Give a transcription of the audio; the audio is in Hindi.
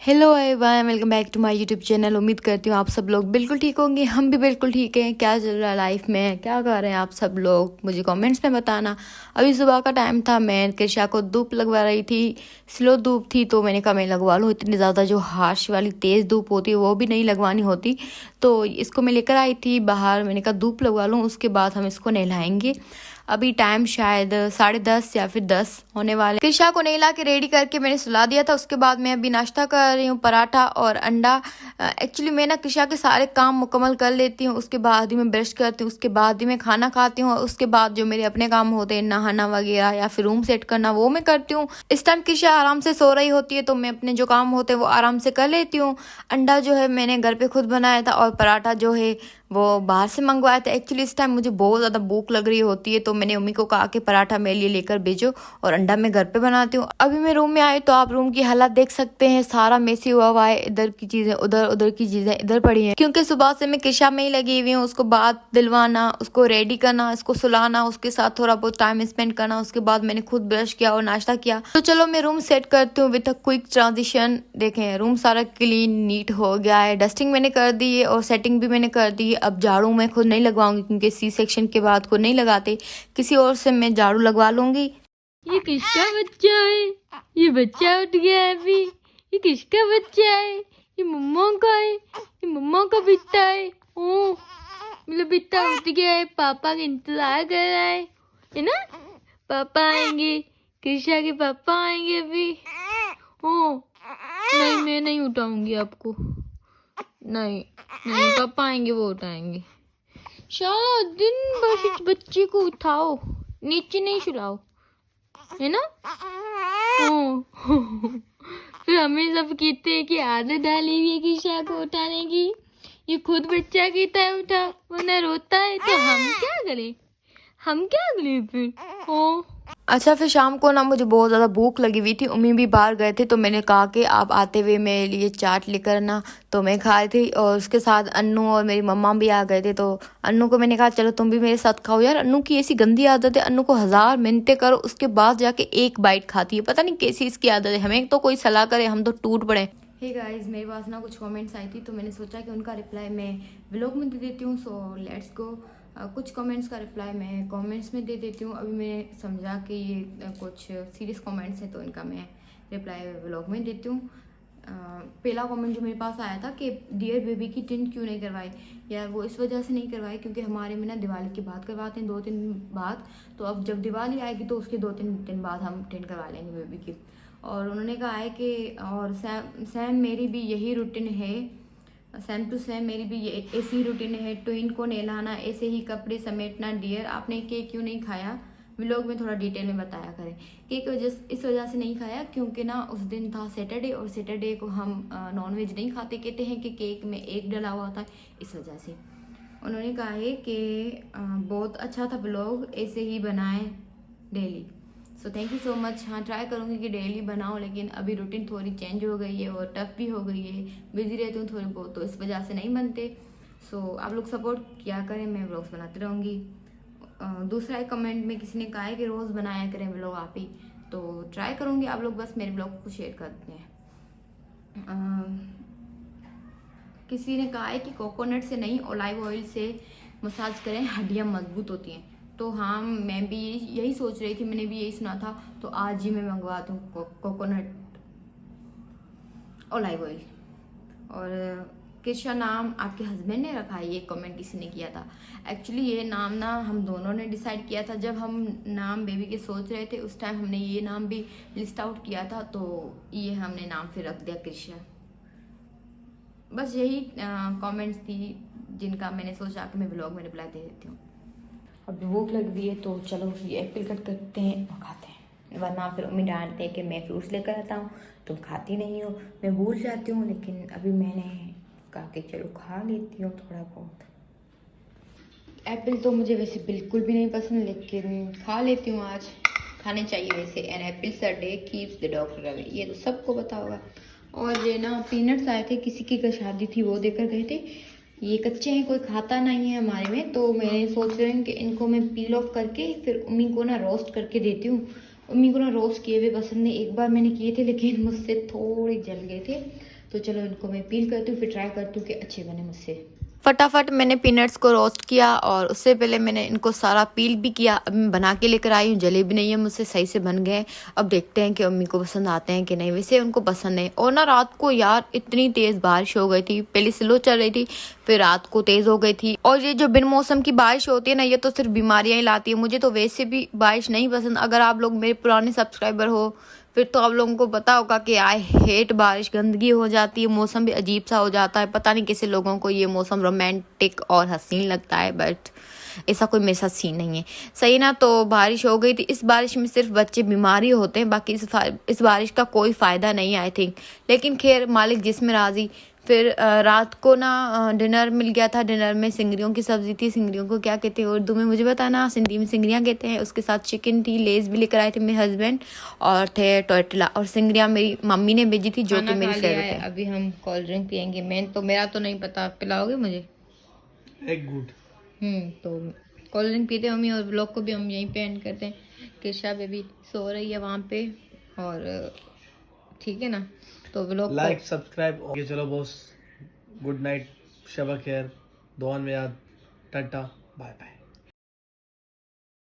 Hello everyone, welcome back to my YouTube channel. उम्मीद करती हूँ आप सब लोग बिल्कुल ठीक होंगे। हम भी बिल्कुल ठीक हैं। क्या चल रहा है लाइफ में, क्या कर रहे हैं आप सब लोग, मुझे कमेंट्स में बताना। अभी सुबह का टाइम था, मैं कृषा को धूप लगवा रही थी। स्लो धूप थी तो मैंने कहा मैं लगवा लूँ। इतनी ज़्यादा जो हार्श वाली तेज़ धूप होती है वो भी नहीं लगवानी होती, तो इसको मैं लेकर आई थी बाहर। मैंने कहा धूप लगवा लूँ, उसके बाद हम इसको नहलाएंगे। अभी टाइम शायद 10:30 या फिर 10 होने वाले। कृषा को नहला के रेडी करके मैंने सुला दिया था। उसके बाद मैं अभी नाश्ता कर रही हूँ, पराठा और अंडा। एक्चुअली मैं ना कृषा के सारे काम मुकम्मल कर लेती हूँ, उसके बाद ही मैं ब्रश करती हूँ, उसके बाद ही मैं खाना खाती हूँ, और उसके बाद जो मेरे अपने काम होते हैं, नहाना वगैरह या फिर रूम सेट करना, वो मैं करती हूँ। इस टाइम कृषा आराम से सो रही होती है तो मैं अपने जो काम होते हैं वो आराम से कर लेती हूँ। अंडा जो है मैंने घर पे खुद बनाया था, और पराठा जो है वो बाहर से मंगवाया था। एक्चुअली इस टाइम मुझे बहुत ज़्यादा भूख लग रही होती है, तो मैंने मम्मी को कहा कि पराठा मेरे लिए लेकर भेजो और अंडा मैं घर पे बनाती हूँ। अभी मैं रूम में आई तो आप रूम की हालत देख सकते हैं, सारा मेसी हुआ है। इधर की चीज़ें उधर, उधर की चीज़ें इधर पड़ी हैं, क्योंकि सुबह से मैं कृषा में ही लगी हुई हूँ। उसको बात दिलवाना, उसको रेडी करना, उसको सुलाना, उसके साथ थोड़ा बहुत टाइम स्पेंड करना। उसके बाद मैंने खुद ब्रश किया और नाश्ता किया। तो चलो मैं रूम सेट करती हूँ विद अ क्विक ट्रांजिशन। देखें, रूम सारा क्लीन नीट हो गया है, डस्टिंग मैंने कर दी है और सेटिंग भी मैंने कर दी है। अब झाड़ू मैं खुद नहीं लगवाऊंगी, क्योंकि सी सेक्शन के बाद खुद नहीं लगाते, किसी और से मैं झाड़ू लगवा लूंगी। ये किसका बच्चा है? ये बच्चा उठ गया है अभी। ये किसका बच्चा है? ये मम्मा का है। ये मम्मा का बिट्टा है। ओ, मेरा बिट्टा उठ गया है, पापा का इंतजार कर रहा है ना? पापा आएंगे, कृषा के पापा आएंगे अभी। ओ नहीं, मैं नहीं उठाऊंगी आपको। नहीं नहीं, पापा आएंगे, वो उठाएंगे। सारा दिन बस इस बच्चे को उठाओ, नीचे नहीं सुलाओ, है ना? फिर हमें सब कहते हैं कि आदत डाली हुई है कृषा को उठाने की। ये खुद बच्चा कहता है उठा, वरना रोता है, तो हम क्या करें? हम क्या करें फिर? ओ अच्छा, फिर शाम को ना मुझे बहुत ज़्यादा भूख लगी हुई थी। उम्मी भी बाहर गए थे, तो मैंने कहा कि आप आते हुए मेरे लिए चाट लेकर आना। तो मैं खाई थी, और उसके साथ अन्नू और मेरी मम्मा भी आ गए थे। तो अन्नू को मैंने कहा चलो तुम भी मेरे साथ खाओ। यार, अन्नू की ऐसी गंदी आदत है, अन्नू को 1000 मिनटें करो उसके बाद जाके एक बाइट खाती है। पता नहीं कैसी इसकी आदत है। हमें तो कोई सलाह करे, हम तो टूट पड़े। हे गाइस, मेरे पास ना कुछ कमेंट्स आई थी, तो मैंने सोचा कि उनका रिप्लाई मैं व्लॉग में दे देती हूँ। So let's go. कुछ कमेंट्स का रिप्लाई मैं कमेंट्स में दे देती हूँ। अभी मैंने समझा कि ये कुछ सीरियस कमेंट्स हैं, तो इनका मैं रिप्लाई व्लॉग में देती हूँ। पहला कमेंट जो मेरे पास आया था कि डियर बेबी की टिंट क्यों नहीं करवाई। यार, वो इस वजह से नहीं करवाई क्योंकि हमारे में ना दिवाली के बाद करवाते हैं, 2-3 बाद। तो अब जब दिवाली आएगी तो उसके 2-3 दिन बाद हम टिंट करवा लेंगे बेबी की। और उन्होंने कहा है कि और सैम मेरी भी यही रूटीन है, सेम टू सेम मेरी भी ये ऐसी ही रूटीन है। ट्विन को नहलाना, ऐसे ही कपड़े समेटना। डियर, आपने केक क्यों नहीं खाया? व्लॉग में थोड़ा डिटेल में बताया करें। केक इस वजह से नहीं खाया क्योंकि ना उस दिन था सैटरडे, और सैटरडे को हम नॉनवेज नहीं खाते। कहते हैं कि केक में एग डला हुआ था, इस वजह से। उन्होंने कहा है कि बहुत अच्छा था व्लॉग, ऐसे ही बनाएं daily. So thank you so much. हाँ, ट्राई करूँगी कि डेली बनाऊँ, लेकिन अभी रूटीन थोड़ी चेंज हो गई है और टफ भी हो गई है। बिजी रहती हूँ थोड़ी बहुत, तो इस वजह से नहीं बनते। सो आप लोग सपोर्ट किया करें, मैं व्लॉग्स बनाती रहूँगी। दूसरा एक कमेंट में किसी ने कहा है कि रोज़ बनाया करें व्लॉग आप ही, तो ट्राई करूँगी। आप लोग बस मेरे ब्लॉग को शेयर करते हैं। किसी ने कहा है कि कोकोनट से नहीं, ऑलिव ऑयल से मसाज करें, हड्डियाँ मजबूत होती हैं। तो हाँ, मैं भी यही सोच रही थी, मैंने भी यही सुना था। तो आज ही मैं मंगवाती हूँ कोकोनट ऑलिव ऑयल। और किसका नाम आपके हस्बैंड ने रखा है, ये कमेंट किसी ने किया था। एक्चुअली ये नाम ना हम दोनों ने डिसाइड किया था। जब हम नाम बेबी के सोच रहे थे उस टाइम हमने ये नाम भी लिस्ट आउट किया था, तो ये हमने नाम फिर रख दिया कृष्णा। बस यही कमेंट्स थी जिनका मैंने सोचा कि मैं ब्लॉग में रिप्लाई दे देती हूँ। अब भूख लग गई है तो चलो ये एप्पल कट करते हैं और खाते हैं, वरना फिर उम्मीद डांटते हैं कि मैं फ्रूट्स लेकर आता हूँ तुम खाती नहीं हो। मैं भूल जाती हूँ, लेकिन अभी मैंने कहा कि चलो खा लेती हूँ थोड़ा बहुत। एप्पल तो मुझे वैसे बिल्कुल भी नहीं पसंद, लेकिन खा लेती हूँ आज। खाने चाहिए वैसे। An apples a day keeps the doctor away, ये तो सबको पता होगा। और ये ना पीनट्स आए थे, किसी की का शादी थी, वो देकर गए थे। ये कच्चे हैं, कोई खाता नहीं है हमारे में, तो मैं सोच रही हूँ कि इनको मैं पील ऑफ करके फिर उम्मी को ना रोस्ट करके देती हूँ। उम्मी को ना रोस्ट किए हुए पसंद नहीं। एक बार मैंने किए थे लेकिन मुझसे थोड़े जल गए थे, तो चलो इनको मैं पील करती हूँ, फिर ट्राई करती हूँ कि अच्छे बने मुझसे। फटाफट मैंने पीनट्स को रोस्ट किया और उससे पहले मैंने इनको सारा पील भी किया। अब मैं बना के लेकर आई हूँ, जले भी नहीं है मुझसे, सही से बन गए। अब देखते हैं कि अम्मी को पसंद आते हैं कि नहीं। वैसे उनको पसंद है। और ना रात को यार इतनी तेज़ बारिश हो गई थी, पहले स्लो चल रही थी फिर रात को तेज़ हो गई थी। और ये जो बिन मौसम की बारिश होती है ना, ये तो सिर्फ बीमारियाँ ही लाती है। मुझे तो वैसे भी बारिश नहीं पसंद। अगर आप लोग मेरे पुराने सब्सक्राइबर हो फिर तो आप लोगों को पता होगा कि आई हेट बारिश, गंदगी हो जाती है, मौसम भी अजीब सा हो जाता है। पता नहीं कैसे लोगों को ये मौसम रोमांटिक और हसीन लगता है, बट ऐसा कोई मेरे साथ सीन नहीं है। सही ना, तो बारिश हो गई थी। इस बारिश में सिर्फ बच्चे बीमार ही होते हैं, बाकी इस बारिश का कोई फ़ायदा नहीं है आई थिंक। लेकिन खैर मालिक जिसमें राज़ी। फिर रात को ना डिनर मिल गया था। डिनर में सिंगरियों की सब्ज़ी थी। सिंगरियों को क्या कहते हैं उर्दू में मुझे बताना, सिंधी में सिंगरियाँ कहते हैं। उसके साथ चिकन थी, लेज़ भी लेकर आए थे मेरे हस्बैंड, और थे टोटला। और सिंगरियाँ मेरी मम्मी ने भेजी थी, जो कि मेरी फेवरेट है। अभी हम कोल्ड ड्रिंक पियेंगे। मेरा तो नहीं पता, पिलाओगे मुझे? एक गुड। तो कोल्ड ड्रिंक पीते हैं मम्मी, और व्लॉग को भी हम यहीं पे एंड करते हैं। किशा बेबी सो रही है वहाँ पे, और ठीक है ना, तो व्लॉग लाइक सब्सक्राइब। ओके चलो बॉस, गुड नाइट, शबा खैर, दुआन में याद, टाटा, बाय बाय।